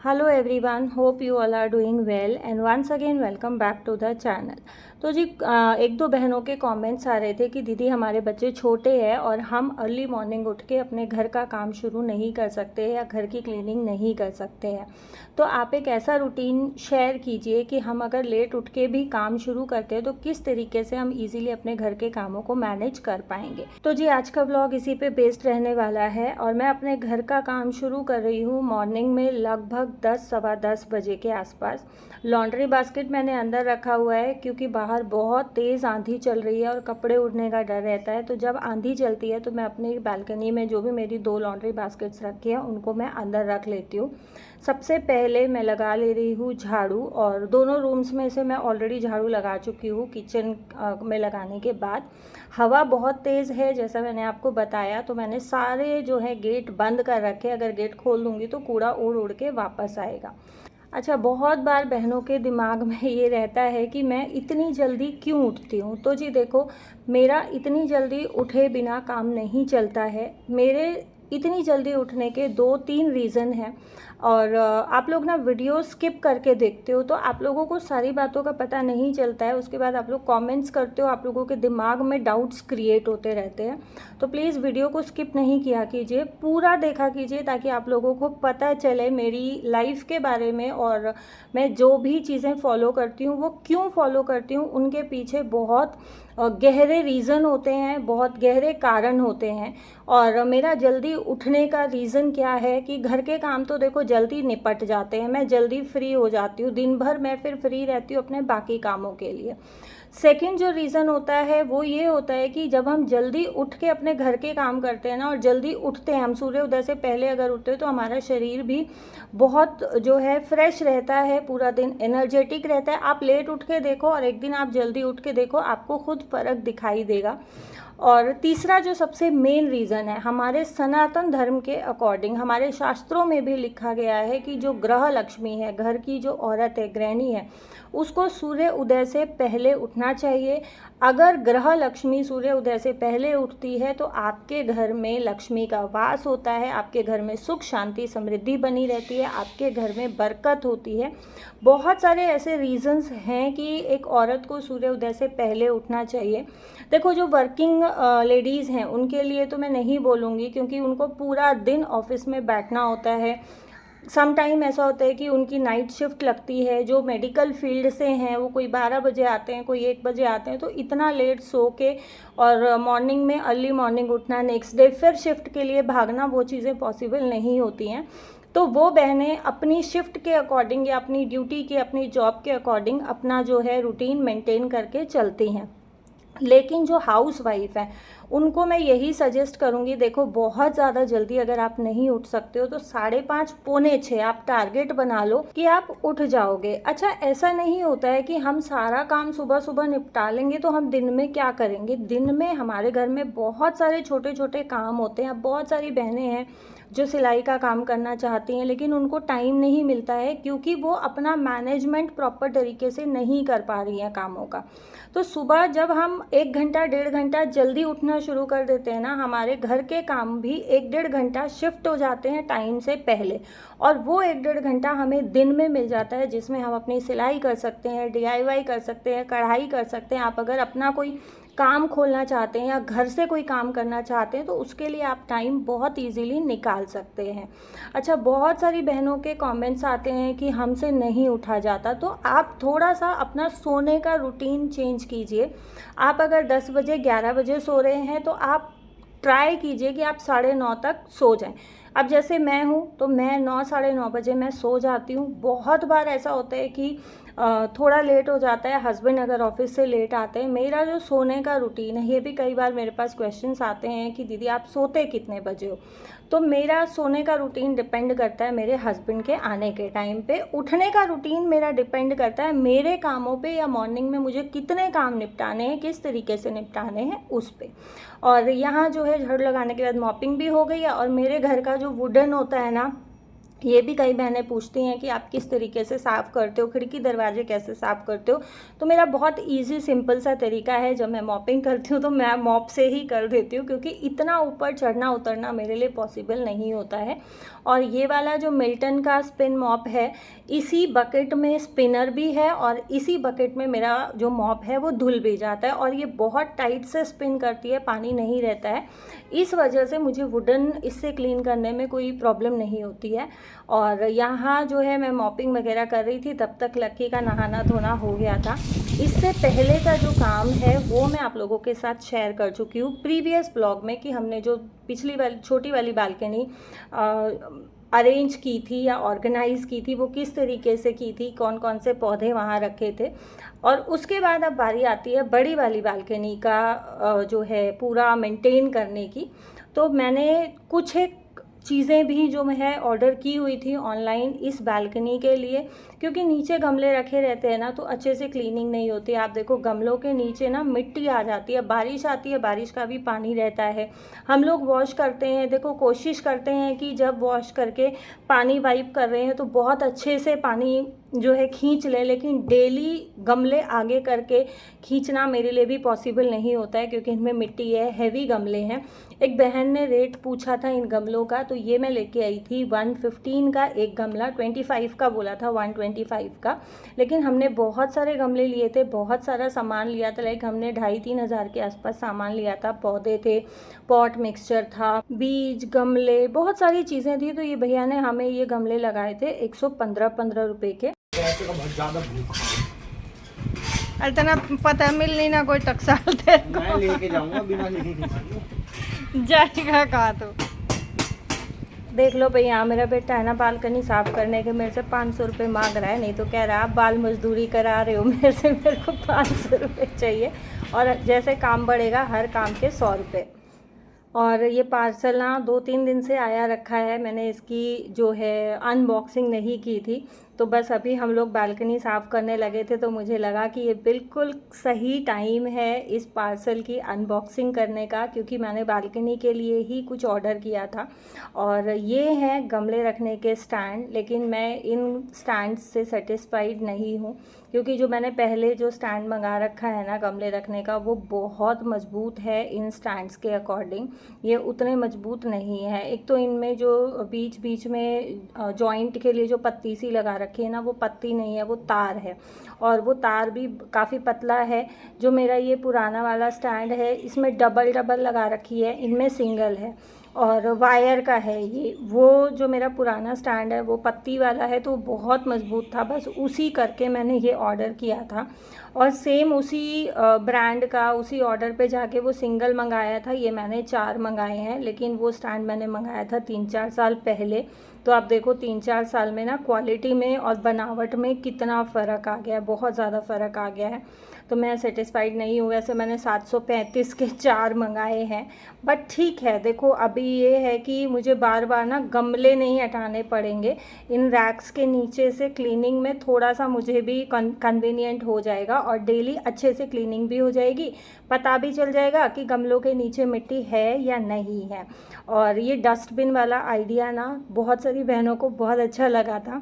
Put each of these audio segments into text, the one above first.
Hello everyone, hope you all are doing well and once again welcome back to the channel. तो जी एक दो बहनों के कमेंट्स आ रहे थे कि दीदी हमारे बच्चे छोटे हैं और हम अर्ली मॉर्निंग उठ के अपने घर का काम शुरू नहीं कर सकते या घर की क्लीनिंग नहीं कर सकते हैं। तो आप एक ऐसा रूटीन शेयर कीजिए कि हम अगर लेट उठ के भी काम शुरू करते हैं तो किस तरीके से हम इजीली अपने घर के कामों को मैनेज कर पाएंगे। तो जी आज का ब्लॉग इसी पे बेस्ड रहने वाला है और मैं अपने घर का काम शुरू कर रही हूँ मॉर्निंग में लगभग 10 सवा 10 बजे के आसपास। लॉन्ड्री बास्केट मैंने अंदर रखा हुआ है क्योंकि बाहर बहुत तेज़ आंधी चल रही है और कपड़े उड़ने का डर रहता है। तो जब आंधी चलती है तो मैं अपनी बालकनी में जो भी मेरी 2 लॉन्ड्री बास्केट्स रखी हैं उनको मैं अंदर रख लेती हूँ। सबसे पहले मैं लगा ले रही हूँ झाड़ू, और दोनों रूम्स में से मैं ऑलरेडी झाड़ू लगा चुकी हूँ। किचन में लगाने के बाद हवा बहुत तेज़ है जैसा मैंने आपको बताया, तो मैंने सारे जो है गेट बंद कर रखे। अगर गेट खोल दूँगी तो कूड़ा उड़ उड़ के वापस आएगा। अच्छा, बहुत बार बहनों के दिमाग में ये रहता है कि मैं इतनी जल्दी क्यों उठती हूँ। तो जी देखो, मेरा इतनी जल्दी उठे बिना काम नहीं चलता है। मेरे इतनी जल्दी उठने के 2-3 रीज़न हैं। और आप लोग ना वीडियो स्किप करके देखते हो तो आप लोगों को सारी बातों का पता नहीं चलता है। उसके बाद आप लोग कमेंट्स करते हो, आप लोगों के दिमाग में डाउट्स क्रिएट होते रहते हैं। तो प्लीज़ वीडियो को स्किप नहीं किया कीजिए, पूरा देखा कीजिए ताकि आप लोगों को पता चले मेरी लाइफ के बारे में। और मैं जो भी चीज़ें फॉलो करती हूँ वो क्यों फॉलो करती हूँ, उनके पीछे बहुत गहरे रीज़न होते हैं, बहुत गहरे कारण होते हैं। और मेरा जल्दी उठने का रीज़न क्या है कि घर के काम तो देखो जल्दी निपट जाते हैं, मैं जल्दी फ्री हो जाती हूँ। दिन भर मैं फिर फ्री रहती हूँ अपने बाकी कामों के लिए। सेकंड जो रीज़न होता है वो ये होता है कि जब हम जल्दी उठ के अपने घर के काम करते हैं ना, और जल्दी उठते हैं हम सूर्य उदय से पहले अगर उठते हैं तो हमारा शरीर भी बहुत जो है फ्रेश रहता है, पूरा दिन एनर्जेटिक रहता है। आप लेट उठ के देखो और एक दिन आप जल्दी उठ के देखो, आपको खुद फ़र्क दिखाई देगा। और तीसरा जो सबसे मेन रीज़न है, हमारे सनातन धर्म के अकॉर्डिंग हमारे शास्त्रों में भी लिखा गया है कि जो ग्रह लक्ष्मी है, घर की जो औरत है, गृहिणी है, उसको सूर्य उदय से पहले उठना चाहिए। अगर ग्रह लक्ष्मी सूर्य उदय से पहले उठती है तो आपके घर में लक्ष्मी का वास होता है, आपके घर में सुख शांति समृद्धि बनी रहती है, आपके घर में बरकत होती है। बहुत सारे ऐसे रीज़न्स हैं कि एक औरत को सूर्य उदय से पहले उठना चाहिए। देखो, जो वर्किंग लेडीज़ हैं उनके लिए तो मैं नहीं बोलूँगी क्योंकि उनको पूरा दिन ऑफिस में बैठना होता है। सम टाइम ऐसा होता है कि उनकी नाइट शिफ्ट लगती है। जो मेडिकल फील्ड से हैं वो कोई 12 बजे आते हैं, कोई 1 बजे आते हैं, तो इतना लेट सो के और मॉर्निंग में अर्ली मॉर्निंग उठना, नेक्स्ट डे फिर शिफ्ट के लिए भागना, वो चीज़ें पॉसिबल नहीं होती हैं। तो वो बहनें अपनी शिफ्ट के अकॉर्डिंग या अपनी ड्यूटी के, अपनी जॉब के अकॉर्डिंग अपना जो है रूटीन मेंटेन करके चलती हैं। लेकिन जो हाउस वाइफ है उनको मैं यही सजेस्ट करूँगी, देखो बहुत ज़्यादा जल्दी अगर आप नहीं उठ सकते हो तो 5:30 पौने 6 आप टारगेट बना लो कि आप उठ जाओगे। अच्छा, ऐसा नहीं होता है कि हम सारा काम सुबह सुबह निपटा लेंगे तो हम दिन में क्या करेंगे। दिन में हमारे घर में बहुत सारे छोटे छोटे काम होते हैं। अब बहुत सारी बहनें हैं जो सिलाई का काम करना चाहती हैं लेकिन उनको टाइम नहीं मिलता है क्योंकि वो अपना मैनेजमेंट प्रॉपर तरीके से नहीं कर पा रही हैं कामों का। तो सुबह जब हम 1 घंटा 1.5 घंटा जल्दी उठना शुरू कर देते हैं ना, हमारे घर के काम भी 1-1.5 घंटा शिफ्ट हो जाते हैं टाइम से पहले। और वो 1-1.5 घंटा हमें दिन में मिल जाता है जिसमें हम अपनी सिलाई कर सकते हैं, DIY कर सकते हैं, कढ़ाई कर सकते हैं। आप अगर अपना कोई काम खोलना चाहते हैं या घर से कोई काम करना चाहते हैं तो उसके लिए आप टाइम बहुत इजीली निकाल सकते हैं। अच्छा, बहुत सारी बहनों के कमेंट्स आते हैं कि हमसे नहीं उठा जाता, तो आप थोड़ा सा अपना सोने का रूटीन चेंज कीजिए। आप अगर 10 बजे 11 बजे सो रहे हैं तो आप ट्राई कीजिए कि आप 9:30 तक सो जाएं। अब जैसे मैं हूँ तो मैं 9 साढ़े 9 बजे मैं सो जाती हूँ। बहुत बार ऐसा होता है कि थोड़ा लेट हो जाता है, हस्बैंड अगर ऑफिस से लेट आते हैं। मेरा जो सोने का रूटीन है, ये भी कई बार मेरे पास क्वेश्चंस आते हैं कि दीदी आप सोते कितने बजे हो। तो मेरा सोने का रूटीन डिपेंड करता है मेरे हस्बैंड के आने के टाइम पे। उठने का रूटीन मेरा डिपेंड करता है मेरे कामों पे या मॉर्निंग में मुझे कितने काम निपटाने हैं, किस तरीके से निपटाने हैं उस पे। और यहाँ जो है झाड़ू लगाने के बाद मॉपिंग भी हो गई है। और मेरे घर का जो वुडन होता है ना, ये भी कई बहनें पूछती हैं कि आप किस तरीके से साफ़ करते हो, खिड़की दरवाजे कैसे साफ़ करते हो। तो मेरा बहुत इजी सिंपल सा तरीका है, जब मैं मॉपिंग करती हूँ तो मैं मॉप से ही कर देती हूँ, क्योंकि इतना ऊपर चढ़ना उतरना मेरे लिए पॉसिबल नहीं होता है। और ये वाला जो मिल्टन का स्पिन मॉप है, इसी बकेट में स्पिनर भी है और इसी बकेट में मेरा जो मॉप है वो धुल भी जाता है, और ये बहुत टाइट से स्पिन करती है, पानी नहीं रहता है। इस वजह से मुझे वुडन इससे क्लीन करने में कोई प्रॉब्लम नहीं होती है। और यहाँ जो है मैं मॉपिंग वगैरह कर रही थी, तब तक लक्की का नहाना धोना हो गया था। इससे पहले का जो काम है वो मैं आप लोगों के साथ शेयर कर चुकी हूँ प्रीवियस ब्लॉग में, कि हमने जो पिछली वाली छोटी वाली बालकनी अरेंज की थी या ऑर्गेनाइज़ की थी, वो किस तरीके से की थी, कौन कौन से पौधे वहाँ रखे थे। और उसके बाद अब बारी आती है बड़ी वाली बालकनी का जो है पूरा मेंटेन करने की। तो मैंने कुछ एक चीज़ें भी जो है ऑर्डर की हुई थी ऑनलाइन इस बालकनी के लिए, क्योंकि नीचे गमले रखे रहते हैं ना तो अच्छे से क्लीनिंग नहीं होती। आप देखो गमलों के नीचे ना मिट्टी आ जाती है, बारिश आती है, बारिश का भी पानी रहता है। हम लोग वॉश करते हैं, देखो कोशिश करते हैं कि जब वॉश करके पानी वाइप कर रहे हैं तो बहुत अच्छे से पानी जो है खींच ले, लेकिन डेली गमले आगे करके खींचना मेरे लिए भी पॉसिबल नहीं होता है, क्योंकि इनमें मिट्टी है, हैवी गमले हैं। एक बहन ने रेट पूछा था इन गमलों का, तो ये मैं लेके आई थी 115 का एक गमला, 25 का बोला था, 125 का। लेकिन हमने बहुत सारे गमले लिए थे, बहुत सारा सामान लिया था, लाइक हमने 2,500-3 हज़ार के आसपास सामान लिया था। पौधे थे, पॉट मिक्सचर था, बीज, गमले, बहुत सारी चीज़ें थी। तो ये भैया ने हमें ये गमले लगाए थे 115 रुपये के। इतना पता मिल नहीं ना कोई टकसाल मैं लेके जाऊंगा, बिना लेके जाएगा कहाँ तो। देख लो भाई, यहाँ मेरा बेटा है ना बालकनी साफ़ करने के मेरे से 500 रुपये मांग रहा है। नहीं तो कह रहा है आप बाल मजदूरी करा रहे हो मेरे से, मेरे को 500 रुपये चाहिए, और जैसे काम बढ़ेगा हर काम के 100 रुपये। और ये पार्सल ना 2-3 दिन से आया रखा है, मैंने इसकी जो है अनबॉक्सिंग नहीं की थी। तो बस अभी हम लोग बालकनी साफ़ करने लगे थे, तो मुझे लगा कि ये बिल्कुल सही टाइम है इस पार्सल की अनबॉक्सिंग करने का, क्योंकि मैंने बालकनी के लिए ही कुछ ऑर्डर किया था। और ये हैं गमले रखने के स्टैंड, लेकिन मैं इन स्टैंड से सेटिस्फाइड नहीं हूँ, क्योंकि जो मैंने पहले जो स्टैंड मंगा रखा है ना गमले रखने का, वो बहुत मजबूत है इन स्टैंड्स के अकॉर्डिंग। ये उतने मजबूत नहीं है। एक तो इनमें जो बीच बीच में जॉइंट के लिए जो पत्ती सी लगा रखी है ना, वो पत्ती नहीं है, वो तार है, और वो तार भी काफ़ी पतला है। जो मेरा ये पुराना वाला स्टैंड है, इसमें डबल लगा रखी है, इनमें सिंगल है और वायर का है ये। वो जो मेरा पुराना स्टैंड है वो पत्ती वाला है, तो बहुत मज़बूत था, बस उसी करके मैंने ये ऑर्डर किया था। और सेम उसी ब्रांड का उसी ऑर्डर पे जाके वो सिंगल मंगाया था। ये मैंने 4 मंगाए हैं, लेकिन वो स्टैंड मैंने मंगाया था 3-4 साल पहले। तो आप देखो 3-4 साल में ना क्वालिटी में और बनावट में कितना फ़र्क आ गया है, बहुत ज़्यादा फ़र्क आ गया है। तो मैं सेटिस्फाइड नहीं हूँ। वैसे मैंने 735 के 4 मंगाए हैं, बट ठीक है। देखो अभी ये है कि मुझे बार बार ना गमले नहीं हटाने पड़ेंगे, इन रैक्स के नीचे से क्लीनिंग में थोड़ा सा मुझे भी कन्वीनियंट हो जाएगा, और डेली अच्छे से क्लीनिंग भी हो जाएगी, पता भी चल जाएगा कि गमलों के नीचे मिट्टी है या नहीं है। और ये डस्टबिन वाला आइडिया ना बहुत सारी बहनों को बहुत अच्छा लगा था।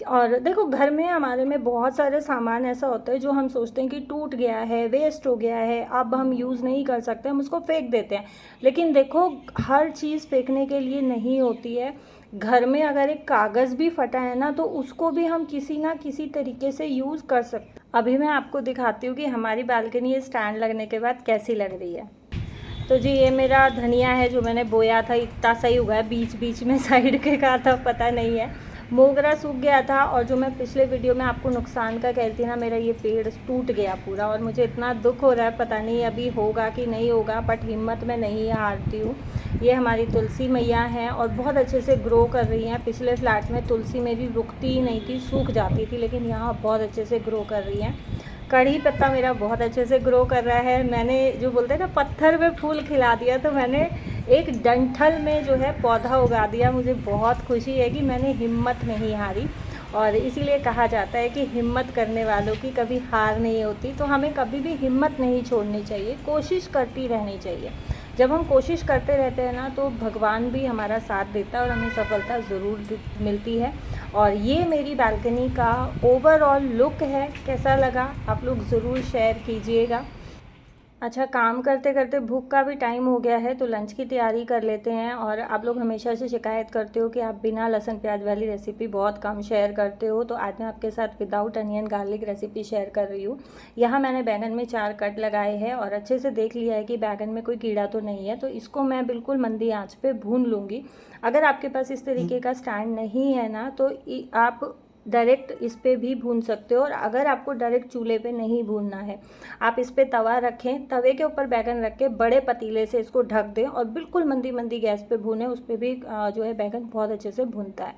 और देखो घर में हमारे में बहुत सारे सामान ऐसा होता है जो हम सोचते हैं कि टूट गया है, वेस्ट हो गया है, अब हम यूज़ नहीं कर सकते, हम उसको फेंक देते हैं। लेकिन देखो हर चीज़ फेंकने के लिए नहीं होती है। घर में अगर एक कागज़ भी फटा है ना, तो उसको भी हम किसी ना किसी तरीके से यूज़ कर सकते हैं। अभी मैं आपको दिखाती हूँ कि हमारी बालकनी स्टैंड लगने के बाद कैसी लग रही है। तो जी ये मेरा धनिया है जो मैंने बोया था, इतना सही हुआ है, बीच बीच में साइड के का था पता नहीं है। मोगरा सूख गया था, और जो मैं पिछले वीडियो में आपको नुकसान का कहती थी ना, मेरा ये पेड़ टूट गया पूरा, और मुझे इतना दुख हो रहा है, पता नहीं अभी होगा कि नहीं होगा, बट हिम्मत में नहीं हारती हूँ। ये हमारी तुलसी मैया हैं और बहुत अच्छे से ग्रो कर रही हैं। पिछले फ्लैट में तुलसी मेरी रुकती ही नहीं थी, सूख जाती थी, लेकिन यहाँ बहुत अच्छे से ग्रो कर रही हैं। कड़ी पत्ता मेरा बहुत अच्छे से ग्रो कर रहा है। मैंने जो बोलते हैं ना पत्थर में फूल खिला दिया, तो मैंने एक डंठल में जो है पौधा उगा दिया। मुझे बहुत खुशी है कि मैंने हिम्मत नहीं हारी, और इसीलिए कहा जाता है कि हिम्मत करने वालों की कभी हार नहीं होती। तो हमें कभी भी हिम्मत नहीं छोड़नी चाहिए, कोशिश करती रहनी चाहिए। जब हम कोशिश करते रहते हैं ना तो भगवान भी हमारा साथ देता है और हमें सफलता ज़रूर मिलती है। और ये मेरी बालकनी का ओवरऑल लुक है, कैसा लगा आप लोग ज़रूर शेयर कीजिएगा। अच्छा, काम करते करते भूख का भी टाइम हो गया है तो लंच की तैयारी कर लेते हैं। और आप लोग हमेशा से शिकायत करते हो कि आप बिना लहसुन प्याज वाली रेसिपी बहुत कम शेयर करते हो, तो आज मैं आपके साथ without onion garlic recipe share कर रही हूँ। यहाँ मैंने बैंगन में 4 कट लगाए हैं और अच्छे से देख लिया है कि बैंगन में कोई कीड़ा तो नहीं है, तो इसको मैं बिल्कुल मंदी आँच पर भून लूँगी। अगर आपके पास इस तरीके का स्टैंड नहीं है ना तो आप डायरेक्ट इस पे भी भून सकते हो। और अगर आपको डायरेक्ट चूल्हे पे नहीं भूनना है, आप इस पे तवा रखें, तवे के ऊपर बैगन रख के बड़े पतीले से इसको ढक दें और बिल्कुल मंदी मंदी गैस पे भूनें। उस पर भी जो है बैगन बहुत अच्छे से भूनता है।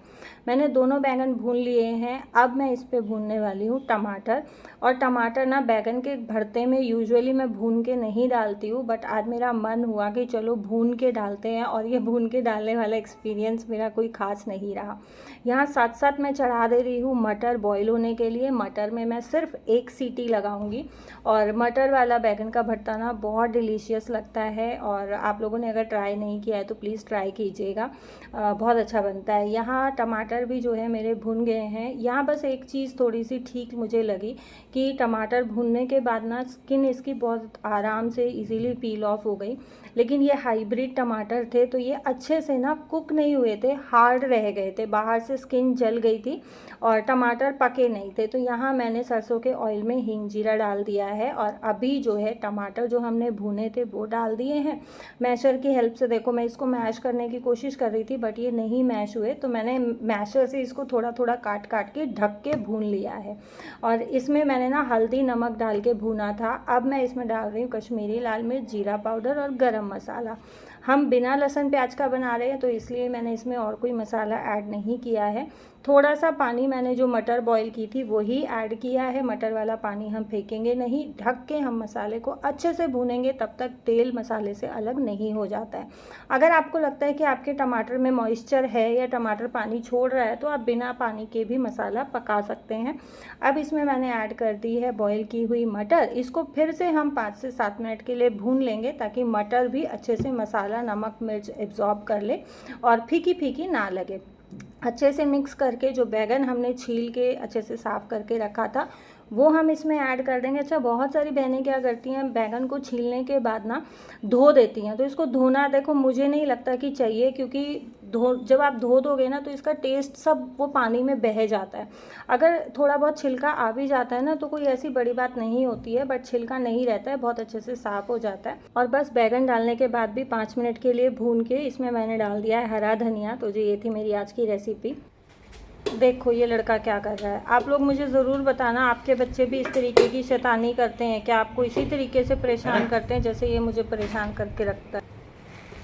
मैंने दोनों बैगन भून लिए हैं। अब मैं इस पे भूनने वाली हूँ टमाटर। और टमाटर ना बैगन के भरते में यूजुअली मैं भून के नहीं डालती हूँ, बट आज मेरा मन हुआ कि चलो भून के डालते हैं, और ये भून के डालने वाला एक्सपीरियंस मेरा कोई ख़ास नहीं रहा। यहाँ साथ साथ मैं चढ़ा दे रही हूँ मटर बॉईल होने के लिए। मटर में मैं सिर्फ 1 सीटी लगाऊंगी। और मटर वाला बैगन का भरता ना बहुत डिलीशियस लगता है, और आप लोगों ने अगर ट्राई नहीं किया है तो प्लीज़ ट्राई कीजिएगा, बहुत अच्छा बनता है। यहाँ टमाटर भी जो है मेरे भुन गए हैं। यहाँ बस एक चीज़ थोड़ी सी ठीक मुझे लगी कि टमाटर भुनने के बाद ना स्किन इसकी बहुत आराम से इजीली पील ऑफ हो गई। लेकिन ये हाइब्रिड टमाटर थे तो ये अच्छे से ना कुक नहीं हुए थे, हार्ड रह गए थे, बाहर से स्किन जल गई थी और टमाटर पके नहीं थे। तो यहाँ मैंने सरसों के ऑयल में हींग जीरा डाल दिया है और अभी जो है टमाटर जो हमने भुने थे वो डाल दिए हैं। मैशर की हेल्प से देखो, मैं इसको मैश करने की कोशिश कर रही थी बट ये नहीं मैश हुए, तो मैंने मैशर से इसको थोड़ा थोड़ा काट काट के ढक के भून लिया है। और इसमें मैंने ना हल्दी नमक डाल के भूना था। अब मैं इसमें डाल रही हूँ कश्मीरी लाल मिर्च, जीरा पाउडर और गरम मसाला। हम बिना लहसुन प्याज का बना रहे हैं तो इसलिए मैंने इसमें और कोई मसाला ऐड नहीं किया है। थोड़ा सा पानी मैंने जो मटर बॉईल की थी वही ऐड किया है। मटर वाला पानी हम फेंकेंगे नहीं, ढक के हम मसाले को अच्छे से भूनेंगे, तब तक तेल मसाले से अलग नहीं हो जाता है। अगर आपको लगता है कि आपके टमाटर में मॉइस्चर है या टमाटर पानी छोड़ रहा है तो आप बिना पानी के भी मसाला पका सकते हैं। अब इसमें मैंने ऐड कर दी है बॉईल की हुई मटर। इसको फिर से हम 5 से 7 मिनट के लिए भून लेंगे ताकि मटर भी अच्छे से मसाला नमक मिर्च एब्जॉर्ब कर ले और फीकी फीकी ना लगे। अच्छे से मिक्स करके जो बैगन हमने छील के अच्छे से साफ़ करके रखा था वो हम इसमें ऐड कर देंगे। अच्छा, बहुत सारी बहनें क्या करती हैं, बैगन को छीलने के बाद ना धो देती हैं, तो इसको धोना देखो मुझे नहीं लगता कि चाहिए, क्योंकि जब आप धो दोगे ना तो इसका टेस्ट सब वो पानी में बह जाता है। अगर थोड़ा बहुत छिलका आ भी जाता है ना तो कोई ऐसी बड़ी बात नहीं होती है, बट छिलका नहीं रहता है, बहुत अच्छे से साफ़ हो जाता है। और बस बैगन डालने के बाद भी 5 मिनट के लिए भून के इसमें मैंने डाल दिया है हरा धनिया। तो ये थी मेरी आज की रेसिपी। देखो ये लड़का क्या कर रहा है। आप लोग मुझे ज़रूर बताना, आपके बच्चे भी इस तरीके की शैतानी करते हैं क्या? आपको इसी तरीके से परेशान करते हैं जैसे ये मुझे परेशान करके रखता है?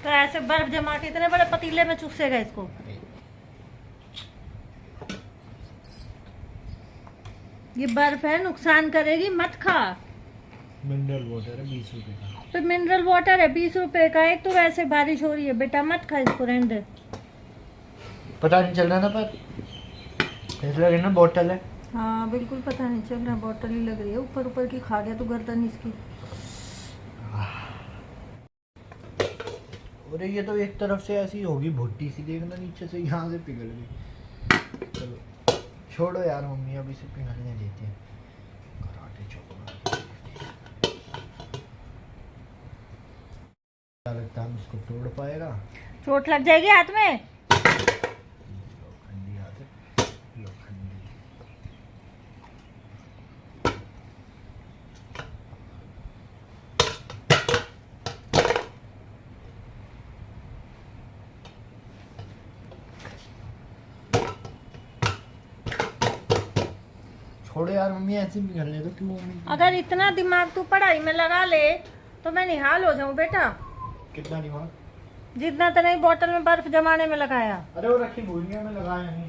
तो ऐसे बर्फ जमा के इतने बड़े पतीले में चूसेगा इसको। ये बर्फ है, नुकसान करेगी, मत खा। मिनरल वाटर है 20 रुपए का। तो मिनरल वाटर है 20 रुपए का। एक तो वैसे बारिश हो रही है, बेटा मत खा इसको, रहने दे। पता नहीं चल रहा ना, पर ऐसा लग रहा ना बोतल है। हाँ बिल्कुल पता नहीं चल रहा, बोतल ही लग रही है। ऊपर ऊपर की खा गया तो गर्दन इसकी। अरे ये तो एक तरफ से ऐसी होगी भुट्टी सी, देखना नीचे से यहाँ से पिघल गई। चलो छोड़ो यार, मम्मी अभी से पिघलने देती है। कराटे छोड़ो। क्या लगता है हम इसको तोड़ पाएगा? चोट लग जाएगी हाथ में। लोखंडी हाथ है, लोखंडी। छोड़ो यार मम्मी, ऐसे पिघलने दो। क्यों मम्मी? अगर इतना दिमाग तू पढ़ाई में लगा ले तो मैं निहाल हो जाऊं बेटा। कितना दिमाग? जितना तो नहीं बोतल में बर्फ जमाने में लगाया। अरे वो रखी भूलिया में लगाया नहीं।